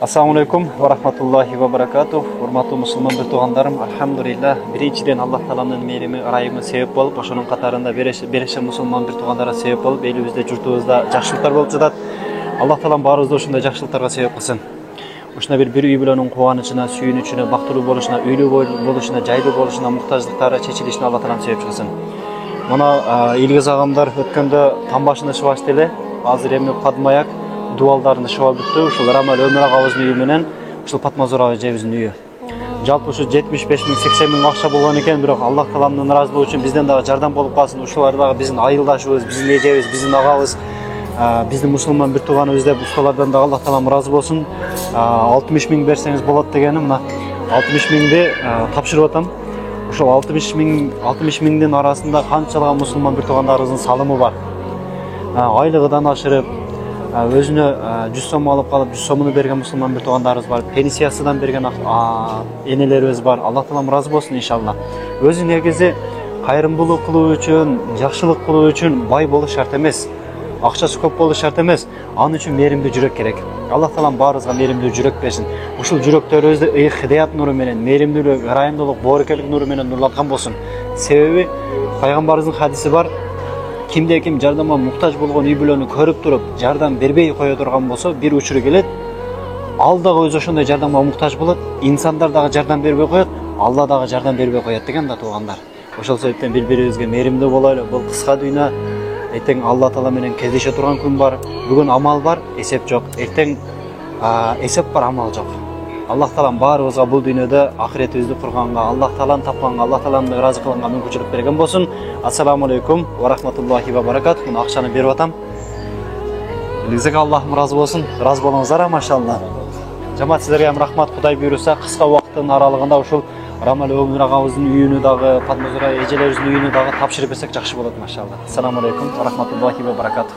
Assalamu alaikum wa rahmatullahi wa barakatuh. Hurmatly musulman bir tuğanlarım, alhamdulillah. Birinciden Allah Taalaның meyrimi, ырайымы себеп болып, ошонун катарында береше musulman bir tuğandara себеп болып, элибизде, журтубузда жакшылыктар болуп жатат. Allah Taalaң баарыбызды ушундай жакшылыктарга себеп кылсын. Ушуна бир үй бүлөнүн кубанычына, сүйүнүчүнө, бактылуу болушуна, үйлүү болушуна, жайлуу болушуна, муктаждыктары чечилишине Allah Taalaң себепчи кылсын. Мына Илгиз агамдар өткөндө там башында шыбашты эле. Азыр эми Падмаяк дуалдарында шыбап бүттү. Ушул Рамал Өмүр агабыздын үйү менен ушул Патмазур эжебиздин үйү. Жалпы ушу 75 миң, 80 миң акча болгон экен, бирок Аллах Тааланын ыраазылыгы үчүн бизден дагы жардам болуп калсын. Ушулар дагы биздин айылдашыбыз, биздин эжебиз, биздин агабыз, биздин мусулман бир тууганыбыз деп ушулардан дагы Аллах Таалам ыраазы болсун. 60 миң берсеңиз болот дегени мына 60 миңди тапшырып атам. Ушул 60 миңдин арасында канчалыгы мусулман бир туугандарыбыздын салымы бар. Айлыгыдан ашырып, өзүнө 100 сом алып калып, 100 сомуну берген мусулман бир туугандарыбыз бар. Пенсиясынан берген энелерибиз бар. Аллах Таалам ыраазы болсун иншалла. Өзү негизи кайрымдуулук кылуу үчүн, жакшылык кылуу үчүн бай болуш шарт эмес. Акчасы көп болуш шарт эмес. Анын үчүн мээримдүү жүрөк керек. Аллах Таалам баарыбызга мээримдүү жүрөк берсин. Ушул жүрөктөрүбүздү хидаят нуру менен, мээримдүүлүк, ырайымдуулук, боорукелик нуру менен нурлаткан болсун. Себеби пайгамбарыбыздын хадиси бар. Kimde kim jardamга muhtaç болгон үй бүлөнү көрүп туруп, жардам бербей кое турган болсо, бир учуру келет. Ал дагы өзү ошондой жардамга muhtaç болот, инсандар дагы жардам бербей коет, Алла дагы жардам бербей коет деген да туугандар. Ошол себептен бири-бирибизге мээримдүү бололу. Бул кыска дүйнө, эртең Алла Таала менен кездеше турган күн бар. Бүгүн амал бар, эсеп жок. Эртең эсеп бар, амал жок. Аллах Таалам баарыбызга бул дүйнөдө ахиретибизди курганга, Аллах Тааланы тапканга, Аллах Тааланы ыраазы кылганга мүмкүнчүлүк берген болсун. Ассаламу алейкум ва рахматуллахи ва баракатух. Мына акчаны берип атам. Элиңизге Аллахым ыраазы болсун. Ыраазы болуңуздар, машалла. Жамаат, сиздерге ham рахмат. Кудай буйруса, кыска убакыттын аралыгында ушул Рамал Өмүр агабыздын үйүнү дагы, Падмазур эжелерибиздин үйүнү дагы тапшырып берсек жакшы болот, машалла. Ассаламу алейкум ва рахматуллахи ва баракатух.